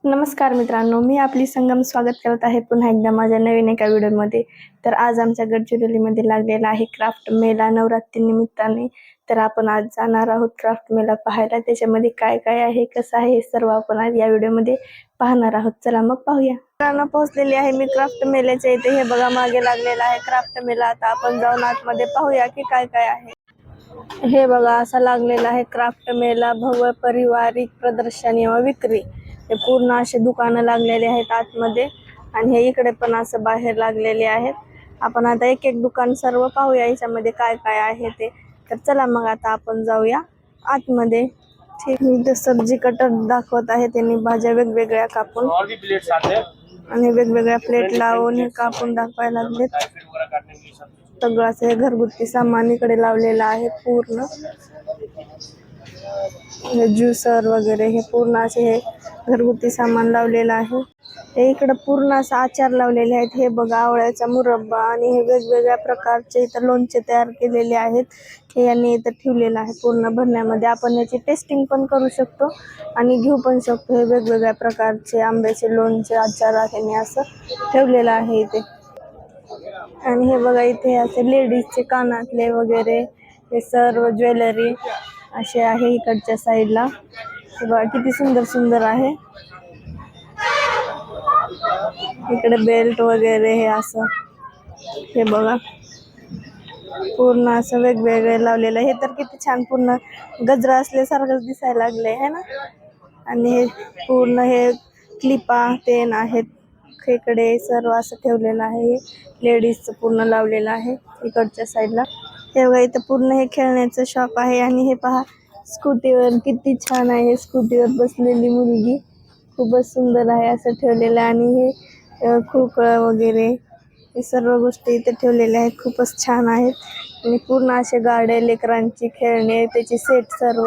नमस्कार मित्रांनो, मी आपली संगम स्वागत करत आहे पुन्हा एकदा माझ्या नवीन एका व्हिडिओमध्ये. तर आज आमच्या गडचिरोलीमध्ये लागलेला आहे क्राफ्ट मेला नवरात्री निमित्ताने. तर आपण आज जाणार आहोत क्राफ्ट मेला पाहायला. त्याच्यामध्ये काय काय आहे, कसं आहे हे सर्व आपण आज या व्हिडिओमध्ये पाहणार आहोत. चला मग पाहूया. मित्रांनो, पोहोचलेली आहे मी क्राफ्ट मेल्याच्या इथे. हे बघा मागे लागलेला आहे क्राफ्ट मेला. आता आपण जाऊन आतमध्ये पाहूया की काय काय आहे. हे बघा असा लागलेला आहे क्राफ्ट मेला भव्य पारिवारिक प्रदर्शनी व विक्री. हे पूर्ण असे दुकानं लागलेले आहेत आतमध्ये आणि हे इकडे पण असं बाहेर लागलेले आहेत. आपण आता एक एक दुकान सर्व पाहूया याच्यामध्ये काय काय आहे ते. तर चला मग आता आपण जाऊया आतमध्ये. ठीक, इथे सब्जी कटर दाखवत आहे त्यांनी भाज्या वेगवेगळ्या कापून आणि वेगवेगळ्या प्लेट लावून हे कापून दाखवायला लागलेत. सगळं असं हे घरगुती सामान इकडे लावलेलं आहे पूर्ण. हे ज्युसर वगैरे हे पूर्ण असे हे घरगुती सामान लावलेलं आहे. हे इकडे पूर्ण असं आचार लावलेले आहेत. हे बघा आवळ्याचा मुरब्बा आणि हे वेगवेगळ्या प्रकारचे इथं लोणचे तयार केलेले आहेत. हे यांनी इथं ठेवलेलं आहे पूर्ण भरण्यामध्ये. आपण याची टेस्टिंग पण करू शकतो आणि घेऊ पण शकतो. हे वेगवेगळ्या प्रकारचे आंब्याचे लोणचे आचार आहे असं ठेवलेलं आहे इथे. आणि हे बघा इथे असे लेडीजचे कानातले वगैरे हे सर्व ज्वेलरी असे आहे इकडच्या साईडला. हे बघा किती सुंदर सुंदर आहे. इकडे बेल्ट वगैरे हे असं हे बघा पूर्ण असं वेगवेगळे लावलेलं. हे तर किती छान पूर्ण गजरा असल्यासारखंच दिसायला लागले है ना. आणि हे पूर्ण हे क्लिपा तेन आहेत इकडे सर्व असं ठेवलेलं आहे. लेडीजचं पूर्ण लावलेलं आहे इकडच्या साईडला. हे बघा इथं पूर्ण हे खेळण्याचं शॉप आहे. आणि हे पहा स्कूटीवर किती छान आहे. स्कूटीवर बसलेली मुलगी खूपच सुंदर आहे असं ठेवलेलं. आणि हे खुळखुळा वगैरे हे सर्व गोष्टी इथे ठेवलेल्या आहेत. खूपच छान आहेत. आणि पूर्ण असे गाड्या लेकरांची खेळणे त्याचे सेट सर्व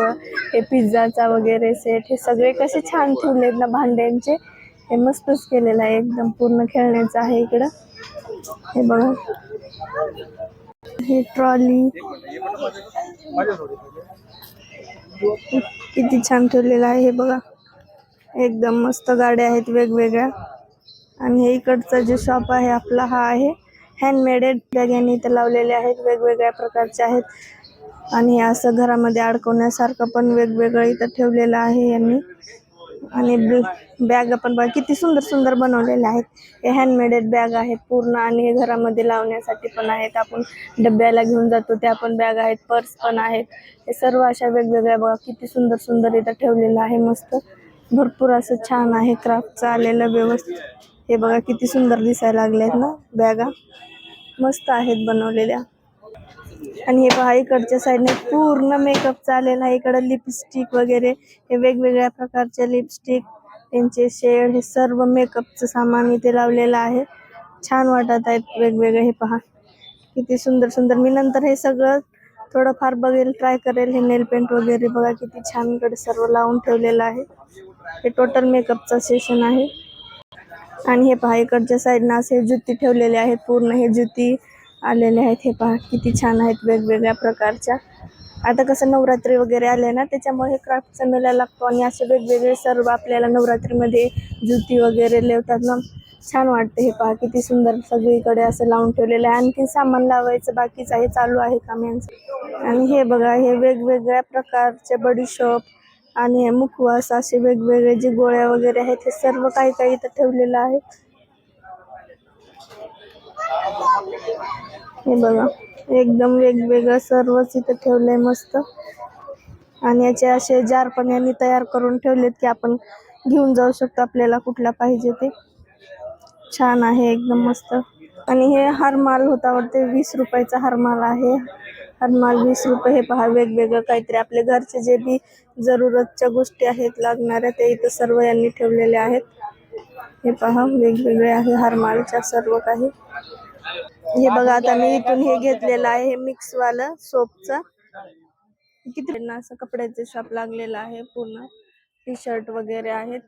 हे पिझ्झाचा वगैरे सेट हे सगळे कसे छान ठेवलेत ना भांड्यांचे. हे मस्तच केलेलं आहे एकदम पूर्ण खेळण्याचं आहे इकडं. हे बघा हे ट्रॉली किती छान ठेवलेलं आहे. हे बघा एकदम मस्त गाड्या आहेत वेगवेगळ्या. आणि हे इकडचा जे शॉप आहे आपला हा आहे हँडमेड बॅग यांनी इथे लावलेले आहेत वेगवेगळ्या प्रकारचे आहेत. आणि असं घरामध्ये अडकवण्यासारखं पण वेगवेगळं इथं ठेवलेलं आहे यांनी. आणि बॅग पण बघा किती सुंदर सुंदर बनवलेले आहेत. हे हँडमेडेड बॅग आहेत पूर्ण. आणि हे घरामध्ये लावण्यासाठी पण आहेत. आपण डब्याला घेऊन जातो त्या पण बॅग आहेत. पर्स पण आहेत. हे सर्व अशा वेगवेगळ्या बघा किती सुंदर सुंदर इथं ठेवलेलं आहे. मस्त भरपूर असं छान आहे क्राफ्टचं आलेलं व्यवस्थित. हे बघा किती सुंदर दिसायला लागलेत ना बॅगा. मस्त आहेत बनवलेल्या. आणि हे पहा इकडच्या साईडने पूर्ण मेकअप आलेला आहे. इकडं लिपस्टिक वगैरे हे वेगवेगळ्या प्रकारचे लिपस्टिक त्यांचे शेड हे सर्व मेकअपचं सामान इथे लावलेलं आहे. छान वाटत आहेत वेगवेगळे. हे पहा किती सुंदर सुंदर. मी नंतर हे सगळं थोडंफार बघेल, ट्राय करेल. हे नेल पेंट वगैरे बघा किती छान इकडे सर्व लावून ठेवलेलं आहे. हे टोटल मेकअपचं सेशन आहे. आणि हे पहा इकडच्या साईडनं असे जुती ठेवलेले आहेत पूर्ण. हे जुती आलेले आहेत. हे पहा किती छान आहेत वेगवेगळ्या प्रकारच्या. आता कसं नवरात्री वगैरे आले ना त्याच्यामुळे हे क्राफ्टचा मेला लागतो. आणि असे वेगवेगळे सर्व आपल्याला नवरात्रीमध्ये जुती वगैरे लावतात ना, छान वाटते. हे पहा किती सुंदर सगळीकडे असं लावून ठेवलेलं आहे. आणखी सामान लावायचं बाकीच आहे, चालू आहे काम यांचं. आणि हे बघा हे वेगवेगळ्या प्रकारचे बडीशॉप आणि हे मुखवास असे वेगवेगळे जे गोळ्या वगैरे आहेत हे सर्व काही काही इथं ठेवलेलं आहे. हे बघा एकदम वेगवेगळं सर्वच इथं ठेवलंय मस्त. आणि याचे असे जार पण यांनी तयार करून ठेवलेत की आपण घेऊन जाऊ शकतो आपल्याला कुठला पाहिजे ते. छान आहे एकदम मस्त. आणि हे हारमाल होता वाटते 20 रुपयाचा हारमाल आहे. हारमाल 20 रुपये. हे पहा वेगवेगळं काहीतरी आपले घरचे जे बी जरूरतच्या गोष्टी आहेत लागणाऱ्या ते इथं सर्व यांनी ठेवलेले आहेत. हे पहा वेगवेगळे आहे हारमालच्या सर्व काही. हे बघा आता मी इथून हे घेतलेलं आहे हे मिक्स वालं सोपचं. किती असं कपड्याचे शॉप लागलेलं आहे पूर्ण. टी शर्ट वगैरे आहेत.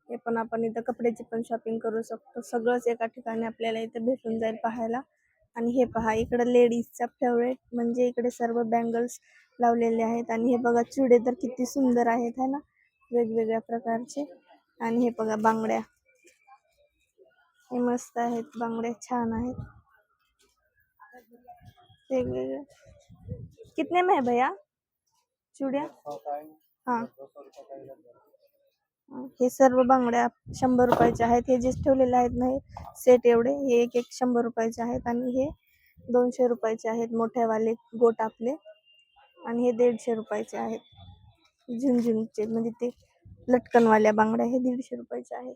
हे पण आपण इथं कपड्याची पण शॉपिंग करू शकतो. सगळंच एका ठिकाणी आपल्याला इथं भेटून जाईल पाहायला. आणि हे पहा इकडे लेडीजचा फेवरेट म्हणजे इकडे सर्व बँगल्स लावलेले आहेत. आणि हे बघा चुडे तर किती सुंदर आहेत है ना वेगवेगळ्या प्रकारचे. आणि हे बघा बांगड्या, हे मस्त आहेत बांगड्या, छान आहेत वेगवेगळे. कितने में है भैया चूड़िया? हाँ, हे सर्व बांगड्या 100 रुपयाच्या आहेत. हे जे ठेवलेले आहेत ना, हे सेट एवढे, हे एक एक 100 रुपयाचे आहेत आणि हे 200 रुपयाचे आहेत मोठ्यावाले गोट आपले. आणि हे 150 रुपयाचे आहेत झुंझुनचे, म्हणजे ते लटकनवाल्या बांगड्या, हे 150 रुपयाचे आहेत.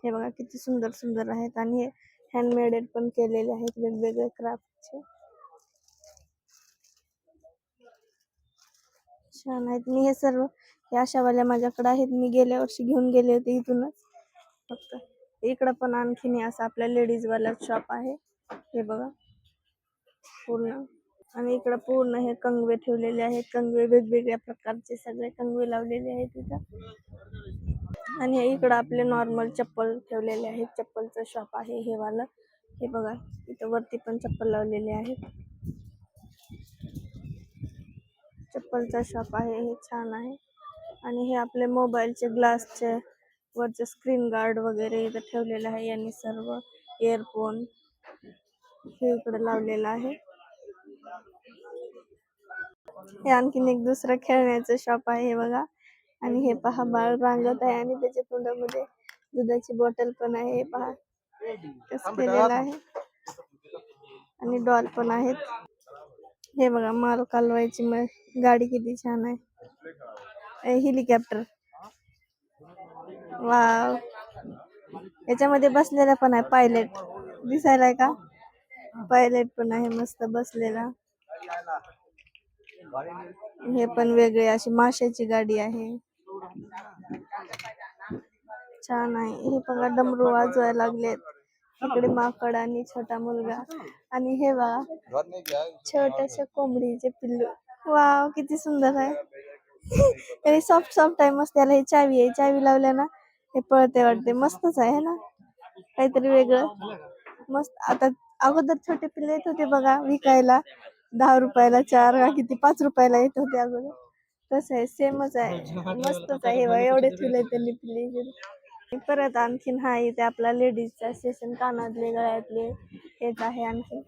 हे बघा किती सुंदर सुंदर आहेत आणि हे हँडमेडेड पण केलेले आहेत वेगवेगळे क्राफ्टचे, छान आहेत. मी हे सर्व हे अशावाल्या माझ्याकडे आहेत, मी गेल्या वर्षी घेऊन गेले होते इथूनच. फक्त इकडं पण आणखीन असं आपल्या लेडीज वाला शॉप आहे, हे बघा पूर्ण. आणि इकडं पूर्ण हे कंगवे ठेवलेले आहेत, कंगवे वेगवेगळ्या प्रकारचे सगळे कंगवे लावलेले आहेत इथं. आणि हे इकडं आपले नॉर्मल चप्पल ठेवलेले आहेत, चप्पलचं शॉप आहे हे वाला. हे बघा इथं वरती पण चप्पल लावलेले आहेत, चप्पलचा शॉप आहे, हे छान आहे. आणि हे आपले मोबाईलचे ग्लासचे वरचे स्क्रीन गार्ड वगैरे इथं ठेवलेलं आहे, यांनी सर्व इयरफोन हे इकडे लावलेलं आहे. हे आणखीन एक दुसरं खेळण्याचं शॉप आहे, हे बघा. आणि हे पहा बाळ रांगत आहे आणि त्याच्या तोंडामध्ये दुधाची बॉटल पण आहे, हे पहा कसं केलेलं आहे. आणि डॉल पण आहेत. हे बघा माल कालवायची गाडी किती छान आहे, हेलिकॉप्टर. वाव, याच्यामध्ये बसलेला पण आहे पायलट, दिसायलाय का? पायलट पण आहे मस्त बसलेला. हे पण वेगळे अशी माशाची गाडी आहे, छान आहे. हे बघा डमरू वाजवायला लागलेत, इकडे माकड आणि छोटा मुलगा. आणि हे बघा छोट्याशा कोंबडीचे पिल्लू, वाव किती सुंदर आहे. सॉफ्ट सॉफ्ट आहे मस्त. त्याला ही चावी आहे, चावी लावल्या ना हे पळते वाटते, मस्तच आहे ना, काहीतरी वेगळं मस्त. आता अगोदर छोटे पिल्ले येत होते बघा विकायला, 10 रुपयाला 4 का किती 5 रुपयाला येत होते अगोदर, तसं आहे, सेमच आहे, मस्तच आहे. एवढे ठेवले त्यांनी पिल्ले. परत आणखीन हा इथे आपला लेडीजचा स्टेशन, कानातले गळ्यातले हेच आहे. आणखीन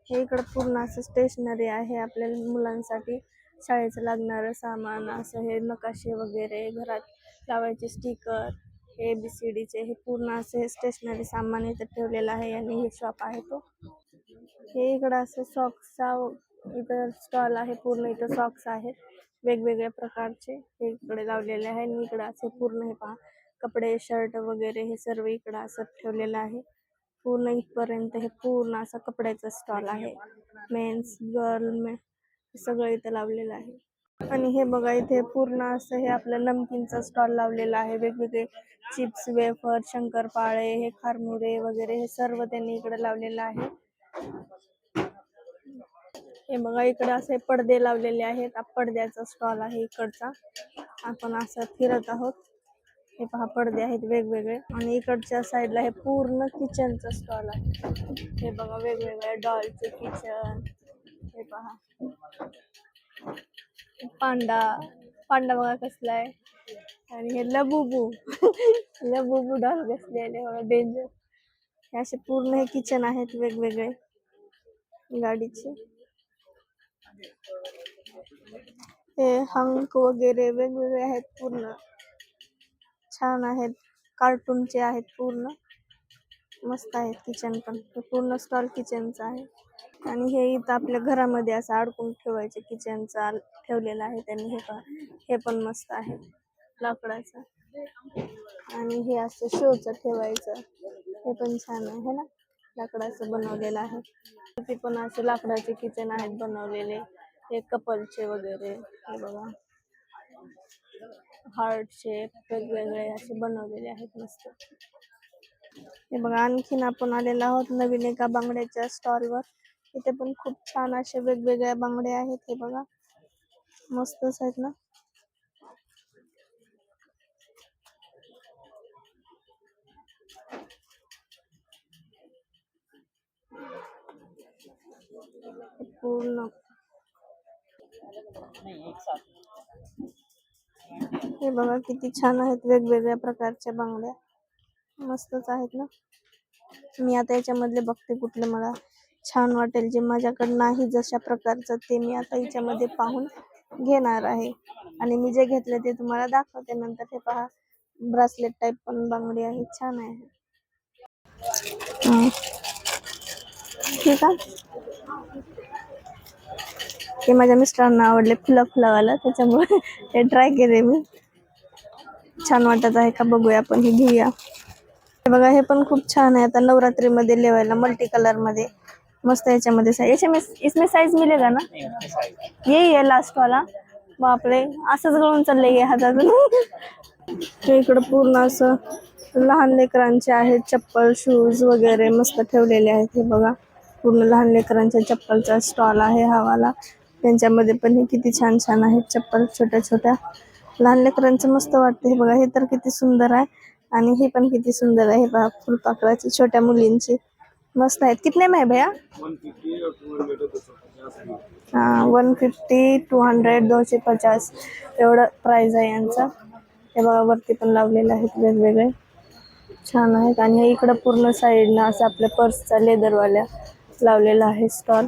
हे इकडं पूर्ण असं स्टेशनरी आहे आपल्या मुलांसाठी, शाळेचं लागणारं सामान, असं हे नकाशे वगैरे, घरात लावायचे स्टिकर, ABCDचे, हे पूर्ण असं हे स्टेशनरी सामान इथं ठेवलेलं आहे. आणि हे शॉप आहे तो. हे इकडं असं सॉक्सचा इथं स्टॉल आहे, पूर्ण इथं सॉक्स आहेत वेगवेगळ्या प्रकारचे, हे इकडे लावलेले आहे. आणि इकडं असं पूर्ण हे पहा कपडे, शर्ट वगैरे हे सर्व इकडं असं ठेवलेलं आहे. पूर्ण इथपर्यंत हे पूर्ण असा कपड्याचा स्टॉल आहे, मेन्स गर्ल सगळं इथं लावलेलं आहे. आणि हे बघा इथे पूर्ण असं हे आपलं नमकीनचा स्टॉल लावलेला आहे, वेगवेगळे चिप्स, वेफर, शंकरपाळे, हे खारमुरे वगैरे हे सर्व त्यांनी इकडे लावलेलं आहे. हे बघा इकडे असे पडदे लावलेले आहेत, पडद्याचा स्टॉल आहे इकडचा. आपण असं फिरत आहोत, हे पहा पडदे आहेत वेगवेगळे. आणि इकडच्या साईडला हे पूर्ण किचनचा स्टॉल आहे, हे बघा वेगवेगळ्या डॉलचे किचन, हे पहा पांडा, पांडा बघा कसला आहे. आणि हे लबुबू लबुबू डॉल बसलेले बघा, डेंजर. हे असे पूर्ण हे किचन आहेत वेगवेगळे गाडीचे. हे हंक वगैरे वेगवेगळे आहेत, पूर्ण छान आहेत, कार्टूनचे आहेत, पूर्ण मस्त आहेत. किचन पण पूर्ण स्टॉल किचनचा आहे. आणि हे इथं आपल्या घरामध्ये असं अडकून ठेवायचे किचनचा ठेवलेला आहे त्यांनी, हे पहा हे पण मस्त आहे लाकडाचं. आणि हे असं शोचं ठेवायचं, हे पण छान आहे ना, लाकडाचं बनवलेलं आहे. ते पण असे लाकडाचे किचन आहेत बनवलेले, हे कपलचे वगैरे, हे बघा हार्ट शेप वेगवेगळे असे बनवलेले आहेत मस्त. हे बघा आणखीन आपण आलेलो आहोत नवीन एका बांगड्याच्या स्टॉलवर, इथे पण खूप छान असे वेगवेगळ्या बांगड्या आहेत, हे बघा मस्तच आहेत ना. पूर्ण हे बघा किती छान आहेत, वेगवेगळ्या प्रकारच्या बांगड्या, मस्तच आहेत ना. मी आता याच्यामधले बघते कुठले मला छान वाटेल, जे माझ्याकडे नाही जशा प्रकारचं ते मी आता याच्यामध्ये पाहून घेणार आहे. आणि मी जे घेतले ते तुम्हाला दाखवते नंतर. हे पहा, ब्रासलेट टाइप पण बांगडी आहे, छान आहे. ठीक आहे, ते माझ्या मिस्टरांना आवडले फुला फुलावाला, त्याच्यामुळे हे ट्राय केले मी. छान वाटत आहे का बघूया, आपण हे घेऊया. हे बघा, हे पण खूप छान आहे, आता नवरात्री मध्ये लेवायला, मल्टी कलर मध्ये मस्त. याच्यामध्ये इसमें साइज मिलेगा ना? यही है लास्ट वाला. बापरे, असंच गळून चाललंय हातातून. हे इकडं पूर्ण असं लहान लेकरांचे आहेत चप्पल, शूज वगैरे मस्त ठेवलेले आहेत. हे बघा, पूर्ण लहान लेकरांच्या चप्पलचा स्टॉल आहे हा वाला. त्यांच्यामध्ये पण हे किती छान छान आहेत चप्पल, छोट्या छोट्या लहान लेकरांचं मस्त वाटतं. हे बघा, हे तर किती सुंदर आहे, आणि हे पण किती सुंदर आहे. हे बघा, फुलपाखराची छोट्या मुलींची मस्त आहेत. कितने में है भैया? 150, 200, 250 एवढं प्राइस आहे यांचा. हे बघा, वरती पण लावलेले आहेत वेगवेगळे, छान आहेत. आणि हे इकडं पूर्ण साईडनं असं आपल्या पर्सचा लेदरवाल्या लावलेला आहे स्टॉल.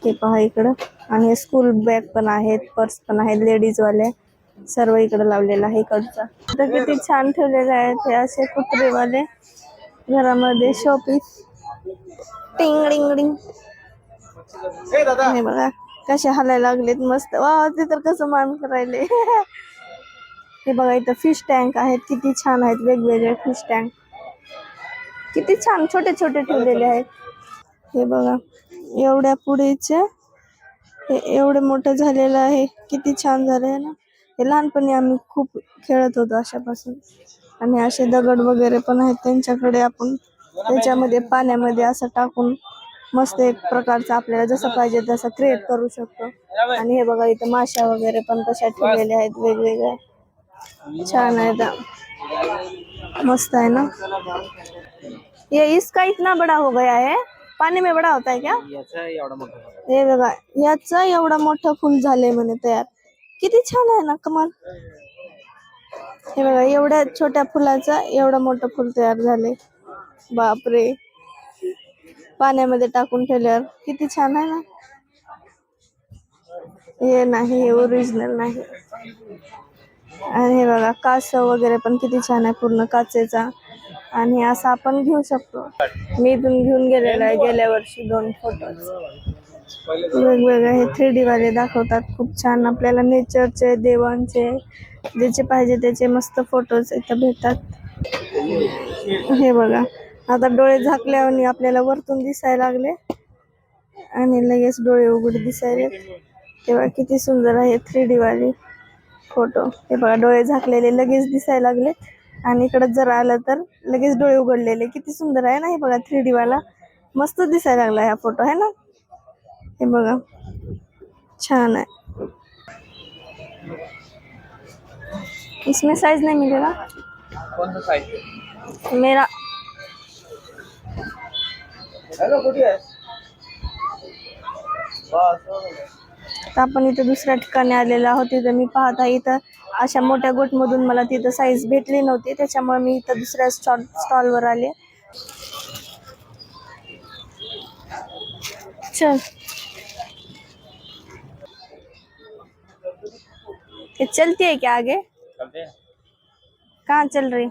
हे पहा इकडं. आणि हे स्कूल बॅग पण आहेत, पर्स पण आहेत, लेडीज वाले सर्व इकडं लावलेलं आहे. इकडचा तर किती छान ठेवलेले आहेत हे असे कुत्रेवाले घरामध्ये शोपीस. टिंग डिंग डिंग. हे बघा कसे हलायला लागलेत, मस्त. वा, ते तर कसं मान करायले. हे बघा, इथं फिश टँक आहेत, किती छान आहेत, वेगवेगळे फिश टँक किती छान छोटे छोटे ठेवलेले आहेत. हे बघा, एवढ्या पुढेचे हे एवढे मोठं झालेलं आहे, किती छान झालंय ना. हे लहानपणी आम्ही खूप खेळत होतो अशापासून. आणि असे दगड वगैरे पण आहेत त्यांच्याकडे, आपण त्याच्यामध्ये पाण्यामध्ये असं टाकून मस्त एक प्रकारचा आपल्याला जसं पाहिजे तसं क्रिएट करू शकतो. आणि हे बघा, इथं माशा वगैरे पण तशा ठेवलेल्या आहेत वेगवेगळ्या, छान आहे, मस्त आहे ना. ये इसका इतना बड़ा हो गया है, पानी में बड़ा होता है क्या? हे बघा, याचं एवढा मोठं फुल झालंय म्हणे तयार, किती छान आहे ना, कमाल. हे बघा, एवढ्या छोट्या फुलाचं एवढं मोठं फुल तयार झाले, बापरे. पाण्यामध्ये टाकून ठेवल्यावर किती छान आहे ना. हे नाही, हे ओरिजिनल नाही. आणि हे बघा, कासव वगैरे पण किती छान आहे, पूर्ण काचेचा. आणि असं आपण घेऊ शकतो. मी इथून घेऊन गेलेलो आहे गेल्या वर्षी 2 फोटोज वेगवेगळे. हे 3D वाले दाखवतात, खूप छान. आपल्याला नेचरचे, देवांचे, ज्याचे पाहिजे त्याचे मस्त फोटोज इथं भेटतात. हे बघा, आता डोळे झाकल्यावर आपल्याला वरतून दिसायला लागले आणि लगेच डोळे उघडे दिसायले. तेव्हा किती सुंदर आहे 3D वाले फोटो. हे बघा, डोळे झाकलेले लगेच दिसायला लागले, आणि इकडं जर आलं तर लगेच डोळे उघडलेले, किती सुंदर आहे ना. हे बघा, 3D वाला मस्त दिसायला लागला हा फोटो, है ना. हे बघा, छान आहे. इसमें साइज नहीं मिलेगा? कौन सा साइज? मेरा तर आपण इथं दुसऱ्या ठिकाणी आलेलो आहोत. तिथं मी पाहत आहे, इथं अशा मोठ्या गोटमधून मला तिथं साईज भेटली नव्हती, त्याच्यामुळे मी इथं दुसऱ्या स्टॉलवर आले. चल, ये चलती है क्या आगे? चलते हैं. कहाँ चल रही?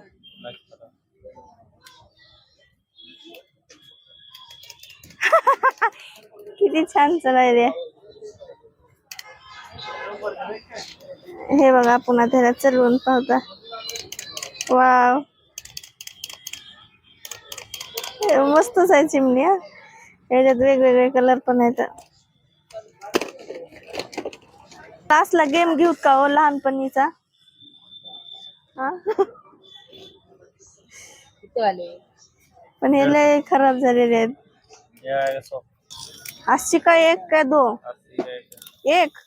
किती छान चालायले. हे बघा, पुन्हा त्याला चलवून पाहता. वाव, मस्तच आहे चिमणी. याच्यात वेगवेगळे कलर पण आहेत. तासला गेम घेऊ का हो लहानपणीचा? पण हे लय खराब झालेले आहेत. 80 का 1 का 2? 1.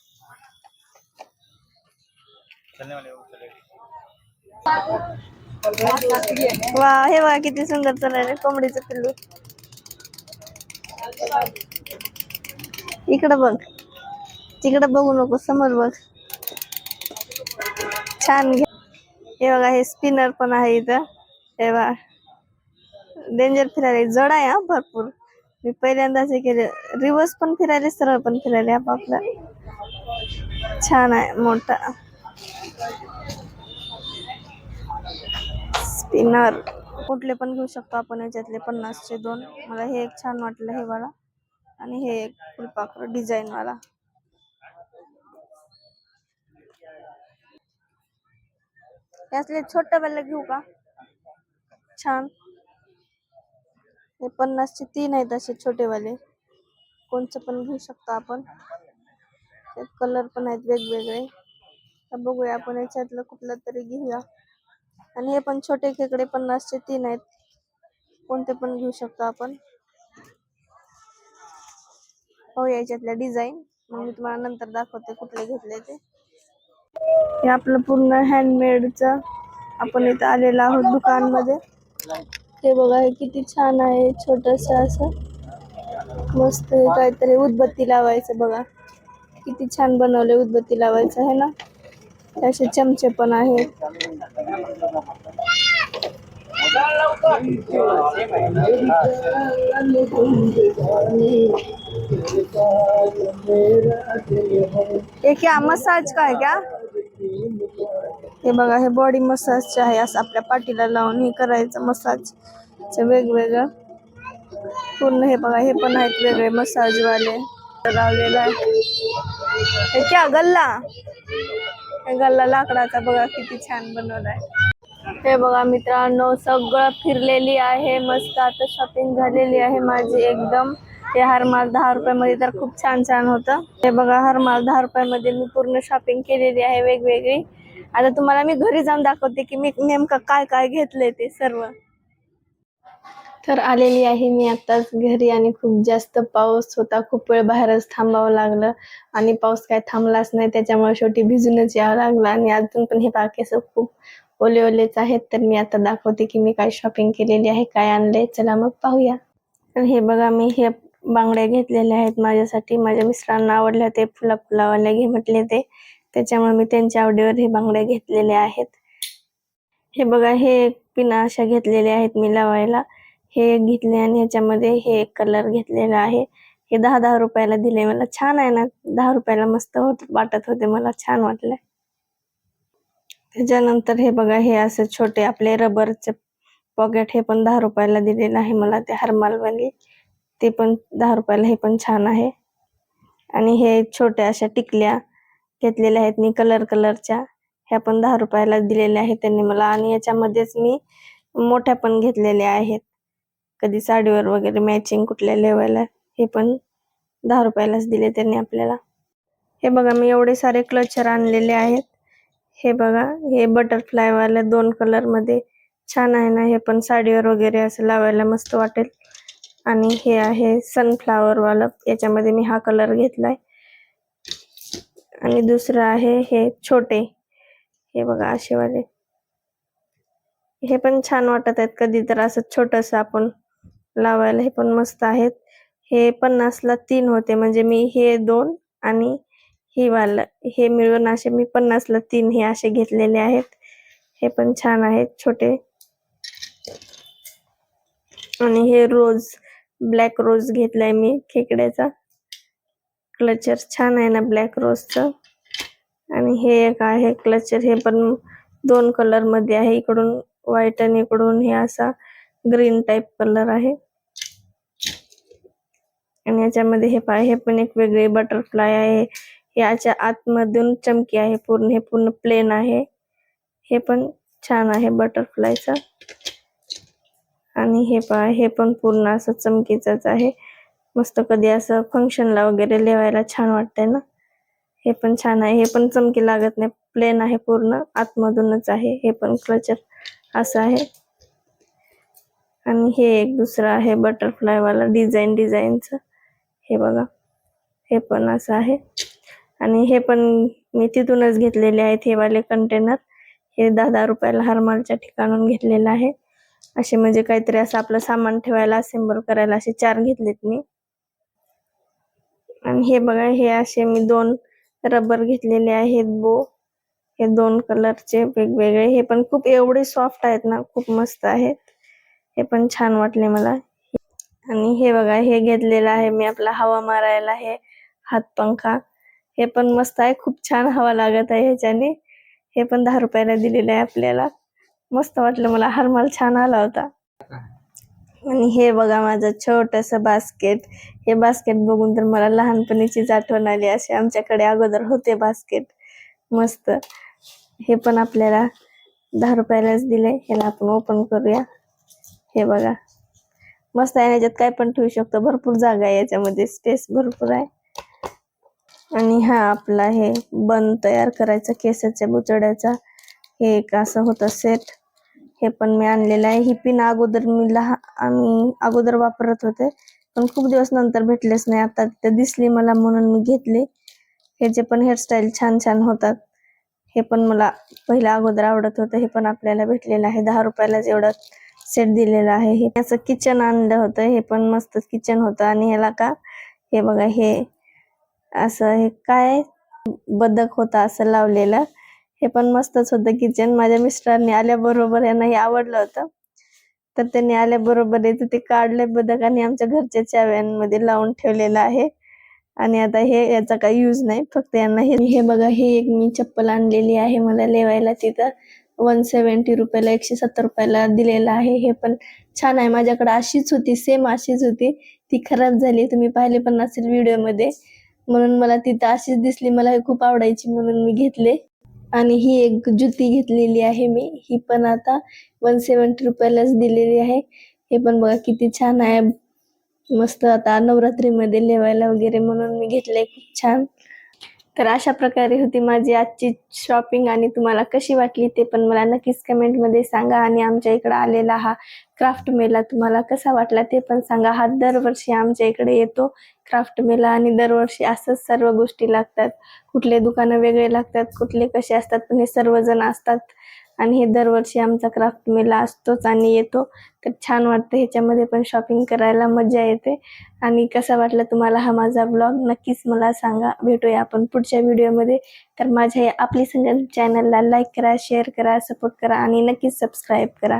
वा, हे बघा किती सुंदर चाललंय कोंबडीचं पिल्लू. इकडं बघ, तिकडं बघू नको, समोर बघ. छान हे बघा, हे स्पिनर पण आहे इथं. हे बघा, डेंजर फिरायला जड आहे हा भरपूर. मी पहिल्यांदाच हे केले, रिवर्स पण फिरायले, सरळ पण फिरायले आपापला. छान आहे, मोठा स्पिनर. कुठले पण घेऊ शकतो आपण याच्यातले, 50चे 2. मला हे एक छान वाटलं, हे वाला. आणि हे एक फुलपाखरू डिझाईन वाला. यातले छोटे वाले घेऊ का? छान. हे 50चे 3 आहेत असे छोटे वाले. कोणचं पण घेऊ शकतो आपण. त्यात कलर पण आहेत वेगवेगळे. तर बघूया आपण याच्यातलं कुठलं तरी घेऊया. आणि हे पण छोटे खेकडे 50चे 3 आहेत. कोणते पण घेऊ शकतो आपण. हो, याच्यातल्या डिझाईन मग मी तुम्हाला नंतर दाखवते कुठले घेतले ते. हे आपलं पूर्ण हँडमेडचं आपण इथं आलेलो आहोत दुकानमध्ये. हे बघा, हे किती छान आहे, छोटस असं मस्त. काहीतरी उदबत्ती लावायचं बघा, किती छान बनवले उदबत्ती लावायचं आहे ना. असे चमचे पण आहेत. ये क्या मसाज का है क्या? हे बघा, हे बॉडी मसाजचे आहे. असं आपल्या पाठीला लावून हे करायचं मसाज. वेगवेगळं पूर्ण. हे बघा, हे पण आहेत वेगळे मसाज वाले लावलेला आहे. हे क्या गल्ला? हे गल्ला लाकडाचा बघा, किती छान बनवलाय. हे बघा मित्रांनो, सगळं फिरलेली आहे मस्त. आता शॉपिंग झालेली आहे माझी एकदम. हे हरमाल 10 रुपयामध्ये तर खूप छान छान होतं. हे बघा, हरमाल 10 रुपयामध्ये मी पूर्ण शॉपिंग केलेली आहे वेगवेगळी. आता तुम्हाला मी घरी जाऊन दाखवते की मी नेमकं काय काय घेतलंय ते सर्व. तर आलेली आहे मी आताच घरी आणि खूप जास्त पाऊस होता. खूप वेळ बाहेरच थांबावं लागलं आणि पाऊस काय थांबलाच नाही. त्याच्यामुळे शेवटी भिजूनच यावं लागलं. आणि अजून पण हे बाकीचं खूप ओले ओलेच आहेत. तर मी आता दाखवते की मी काय शॉपिंग केलेली आहे, काय आणलंय. चला मग पाहूया. तर हे बघा, मी हे बांगड्या घेतलेल्या आहेत माझ्यासाठी. माझ्या मिस्टरांना आवडल्या, ते फुलावाल्या घे म्हटले ते. त्याच्यामुळे मी त्यांच्या आवडीवर हे बांगड्या घेतलेल्या आहेत. हे बघा, हे पिना अशा घेतलेल्या आहेत मी लावायला. हे घेतले आणि ह्याच्यामध्ये हे कलर घेतलेला आहे. हे 10-10 रुपयाला दिले मला. छान आहे ना, 10 रुपयाला मस्त वाटत होते मला, छान वाटले. त्याच्यानंतर हे बघा, हे असे छोटे आपले रबरचे पॉकेट, हे पण 10 रुपयाला दिलेलं आहे मला, ते हरमालवाली. ते पण 10 रुपयाला, हे पण छान आहे. आणि हे छोट्या अशा टिकल्या घेतलेल्या आहेत मी कलरच्या. ह्या पण 10 रुपयाला दिलेल्या आहेत त्यांनी मला. आणि याच्यामध्येच मी मोठ्या पण घेतलेल्या आहेत, कधी साडीवर वगैरे मॅचिंग कुठल्या लेवायला. हे पण 10 रुपयालाच दिले त्यांनी आपल्याला. हे बघा, मी एवढे सारे क्लचर आणलेले आहेत. हे बघा, हे बटरफ्लाय वाले 2 कलर मध्ये छान आहे ना. हे पण साडीवर वगैरे असं लावायला मस्त वाटेल. आणि हे आहे सनफ्लावर वाला, याच्यामध्ये मी हा कलर घेतलाय. आणि दुसरं आहे हे छोटे, हे बघा असे वाले. हे पण छान वाटत आहेत कधी तर असं छोटस आपण लावायला. हे पण मस्त आहेत. हे 50ला 3 होते, म्हणजे मी हे 2 आणि हे वाला, हे मिळून असे मी 50ला 3 हे असे घेतलेले आहेत. हे पण छान आहेत छोटे. आणि हे रोज, ब्लॅक रोज घेतलाय मी खेकड्याचा. क्लचर छान आहे ना ब्लॅक रोजचं. आणि हे एक आहे क्लचर, हे पण 2 कलर मध्ये आहे. इकडून व्हाईट आणि इकडून हे असा ग्रीन टाइप कलर आहे. आणि याच्यामध्ये हे पण एक वेगळे बटरफ्लाय आहे. याच्या आतमधून चमकी आहे पूर्ण. हे पूर्ण प्लेन आहे. हे पण छान आहे बटरफ्लायचं. आणि हे पण पूर्ण असं चमकीचंच आहे. मस्त कधी असं फंक्शनला वगैरे लेवायला छान वाटतंय ना. हे पण छान आहे. हे पण चमकी लागत नाही, प्लेन आहे पूर्ण, आतमधूनच आहे. हे पण क्लचर असं आहे. आणि हे एक दुसरं आहे बटरफ्लाय वाला डिझाईनचं. हे बघा, हे पण असं आहे. आणि हे पण मी तिथूनच घेतलेले आहेत हे वाले कंटेनर. हे 10-10 रुपयाला हरमालच्या ठिकाणून घेतलेलं आहे. असे म्हणजे काहीतरी असं आपलं सामान ठेवायला, असेंबल करायला असे 4 घेतलेत मी. आणि हे बघा, हे असे मी 2 रबर घेतलेले आहेत बो. हे 2 कलरचे वेगवेगळे, हे पण खूप एवढे सॉफ्ट आहेत ना, खूप मस्त आहेत. हे पण छान वाटले मला. आणि हे बघा, हे घेतलेलं आहे मी आपला हवा मारायला, हे हात पंखा. हे पण मस्त आहे, खूप छान हवा लागत आहे ह्याच्याने. हे पण 10 रुपयाला दिलेलं आहे आपल्याला. मस्त वाटलं मला, हरमाल छान आला होता. आणि हे बघा माझं छोटंसं बास्केट. हे बास्केट बघून तर मला लहानपणीचीच आठवण आली. असे आमच्याकडे अगोदर होते बास्केट मस्त. हे पण आपल्याला 10 रुपयालाच दिले. ह्याला आपण ओपन करूया. हे बघा मस्त आहे, याच्यात काय पण ठेवू शकतो, भरपूर जागा आहे याच्यामध्ये, स्पेस भरपूर आहे. आणि हा आपला हे बन तयार करायचा केसाच्या बुचड्याचा, हे एक असं होतं सेट. हे पण मी आणलेलं आहे. ही पिन अगोदर आम्ही अगोदर वापरत होते, पण खूप दिवस नंतर भेटलेच नाही. आता ते दिसली मला म्हणून मी घेतले. ह्याचे पण हेअरस्टाईल छान छान होतात. हे पण मला पहिला अगोदर आवडत होतं. हे पण आपल्याला भेटलेलं आहे. 10 रुपयालाच एवढं सेट दिलेला आहे. हे असं किचन आणलं होतं. हे पण मस्त किचन होतं. आणि ह्याला का हे बघा, हे असं हे काय बदक होता असं लावलेलं. हे पण मस्तच होतं किचन. माझ्या मिस्टरांनी आल्याबरोबर यांना हे आवडलं होतं, तर त्यांनी आल्याबरोबर ते काढले बदक आणि आमच्या घरच्या चाव्यांमध्ये लावून ठेवलेलं आहे. आणि आता हे याचा काही यूज नाही, फक्त यांना हे बघा, हे एक मी चप्पल आणलेली आहे मला लेवायला. तिथं 170 रुपयाला, 170 रुपयाला दिलेलं आहे. हे पण छान आहे. माझ्याकडे अशीच होती, सेम अशीच होती. ती खराब झाली, तुम्ही पाहिले पण नसेल व्हिडिओमध्ये, म्हणून मला तिथं अशीच दिसली. मला हे खूप आवडायची म्हणून मी घेतले. आणि ही एक जुती घेतलेली आहे मी. ही पण आता 170 रुपयालाच दिलेली आहे. हे पण बघा किती छान आहे, मस्त. आता नवरात्रीमध्ये लेवायला वगैरे म्हणून मी घेतलंय, खूप छान. तर अशा प्रकारे होती माझी आजची शॉपिंग. आणि तुम्हाला कशी वाटली ते पण मला नक्कीच कमेंटमध्ये सांगा. आणि आमच्या इकडं आलेला हा क्राफ्ट मेला तुम्हाला कसा वाटला ते पण सांगा. हा दरवर्षी आमच्या इकडे येतो क्राफ्ट मेला, आणि दरवर्षी असंच सर्व गोष्टी लागतात. कुठले दुकानं वेगळे लागतात, कुठले कसे असतात, पण हे सर्वजण असतात. आणि हे दरवर्षी आमचा क्राफ्ट मेला असतोच आणि येतो. तर छान वाटतं, ह्याच्यामध्ये पण शॉपिंग करायला मजा येते. आणि कसा वाटला तुम्हाला हा माझा ब्लॉग नक्कीच मला सांगा. भेटूया आपण पुढच्या व्हिडिओमध्ये. तर माझ्या आपली संगीत चॅनलला लाईक करा, शेअर करा, सपोर्ट करा आणि नक्कीच सबस्क्राईब करा.